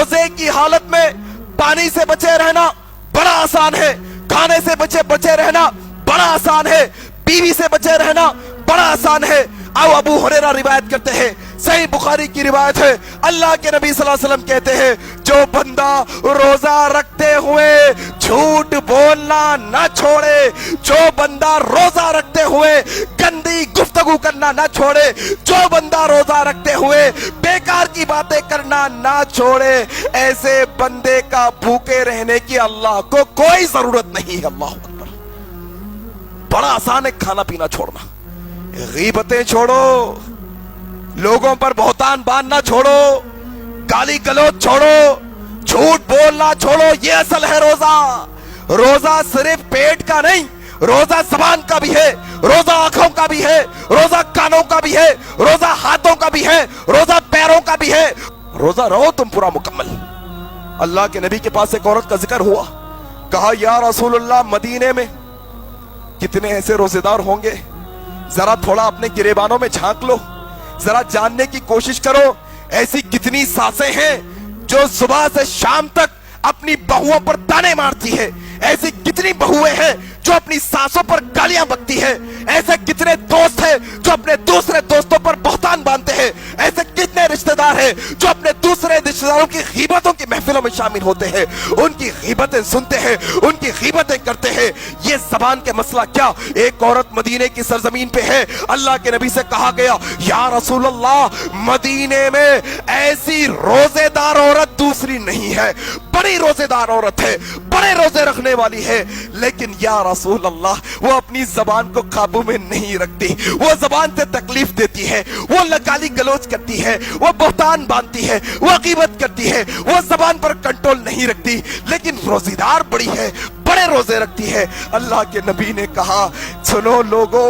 روزے کی حالت میں پانی سے بچے رہنا بڑا آسان ہے، کھانے سے بچے رہنا بڑا آسان ہے، بیوی سے بچے رہنا بڑا آسان ہے۔ ابو ہریرہ روایت کرتے ہیں، صحیح بخاری کی روایت ہے، اللہ کے نبی صلی اللہ علیہ وسلم کہتے ہیں جو بندہ روزہ رکھتے ہوئے جھوٹ بولنا نہ چھوڑے، جو بندہ روزہ رکھتے ہوئے گندی گفتگو کرنا نہ چھوڑے، جو بندہ روزہ رکھتے ہوئے بیکار کی باتیں کرنا نہ چھوڑے، ایسے بندے کا بھوکے رہنے کی اللہ کو کوئی ضرورت نہیں ہے۔ اللہ اکبر، بڑا آسان ہے کھانا پینا چھوڑنا، غیبتیں چھوڑو، لوگوں پر بہتان باندھنا چھوڑو، گالی گلوچ چھوڑو، جھوٹ بولنا چھوڑو، یہ اصل ہے روزہ۔ روزہ صرف پیٹ کا نہیں، روزہ زبان کا بھی ہے، روزہ آنکھوں کا بھی ہے، روزہ کانوں کا بھی ہے، روزہ ہاتھوں کا بھی ہے، روزہ پیروں کا بھی ہے۔ روزہ رہو تم پورا مکمل۔ اللہ کے نبی کے پاس ایک عورت کا ذکر ہوا، کہا یا رسول اللہ مدینے میں کتنے ایسے روزے دار ہوں گے، ذرا تھوڑا اپنے گریبانوں میں جھانک لو، ذرا جاننے کی کوشش کرو ایسی کتنی ساسیں ہیں جو صبح سے شام تک اپنی بہوؤں پر تانے مارتی ہے، ایسی کتنی بہویں ہیں جو اپنی ساسوں پر گالیاں بکتی ہے، ایسے کتنے دوست ہیں جو اپنے دوسرے دوستوں پر بہتان باندھتے ہیں، ایسے کتنے رشتہ دار ہیں جو اپنے دوسرے رشتہ داروں کی غیبتوں کی محفلوں میں شامل ہوتے ہیں، ان کی غیبتیں سنتے ہیں، ان کی غیبتیں کرتے ہیں۔ یہ زبان کے مسئلہ کیا؟ ایک عورت مدینے کی سرزمین پہ ہے، اللہ کے نبی سے کہا گیا یا رسول اللہ مدینے میں ایسی روزے دار عورت دوسری نہیں ہے، بڑی روزے دار عورت ہے، بڑے روزے رکھنے والی ہے، لیکن یا رسول اللہ وہ اپنی زبان کو قابو میں نہیں رکھتی، وہ زبان سے تکلیف دیتی ہے، وہ گالی گلوچ کرتی ہے، وہ بہتان باندھتی ہے، وہ غیبت کرتی ہے، وہ زبان پر کنٹرول نہیں رکھتی، لیکن روزے دار بڑی ہے، بڑے روزے رکھتی ہے۔ اللہ کے نبی نے کہا سنو لوگو،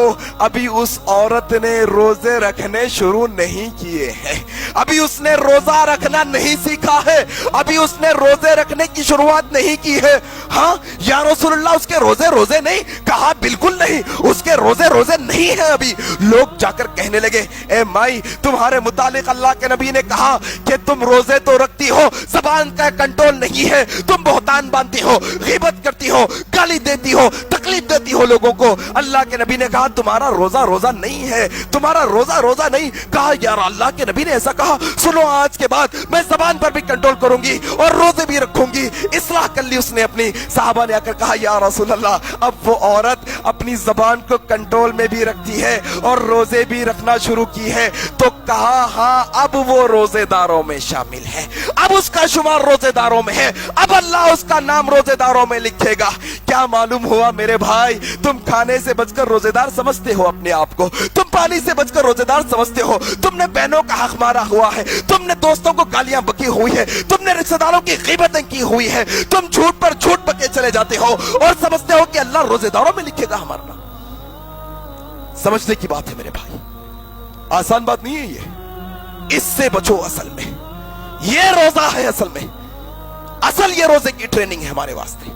ابھی اس عورت نے روزے رکھنے شروع نہیں کیے ہیں، ابھی اس نے روزہ رکھنا نہیں سیکھا ہے، ابھی اس نے روزے رکھنے کی شروعات نہیں کی ہے۔ ہاں یا رسول اللہ اس کے روزے نہیں؟ کہا بالکل نہیں، اس کے روزے نہیں ہیں ابھی۔ لوگ جا کر کہنے لگے اے مائی تمہارے متعلق اللہ کے نبی نے کہا کہ تم روزے تو رکھتی ہو، زبان کا کنٹرول نہیں ہے، تم بہتان باندھتی ہو، غیبت کرتی ہو، گالی دیتی ہو، تکلیف دیتی ہو لوگوں کو۔ اللہ کے نبی نے کہا تمہارا روزہ نہیں ہے، تمہارا روزہ نہیں۔ کہا یار اللہ کے نبی نے ایسا کہا، سنو آج کے بعد میں زبان پر بھی کنٹرول کروں گی اور روزے بھی رکھوں گی۔ اصلاح کر لی اس نے اپنی۔ صحابہ نے آ کر کہا یا رسول اللہ اب وہ عورت اپنی زبان کو کنٹرول میں بھی رکھتی ہے اور روزے بھی رکھنا شروع کی ہے، تو کہا ہاں اب وہ روزے داروں میں شامل ہے، اب اس کا شمار روزے داروں میں ہے، اب اللہ اس کا نام روزے داروں میں لکھے گا۔ کیا معلوم ہوا میرے بھائی، تم کھانے سے بچ کر روزے دار سمجھتے ہو اپنے آپ کو، تم پانی سے بچ کر روزے دار سمجھتے ہو، تم نے بہنوں کا حق مارا ہوا ہے، تم نے دوستوں کو گالیاں بکی ہوئی ہے، تم نے رشتہ داروں کی غیبتیں کی ہوئی ہے، تم جھوٹ پر جھوٹ بکے چلے جاتے ہو اور سمجھتے ہو کہ اللہ روزے داروں میں لکھے گا ہمارا نام۔ سمجھنے کی بات ہے میرے بھائی، آسان بات نہیں ہے یہ، اس سے بچو۔ اصل میں یہ روزہ ہے، اصل میں یہ روزے کی ٹریننگ ہے ہمارے واسطے۔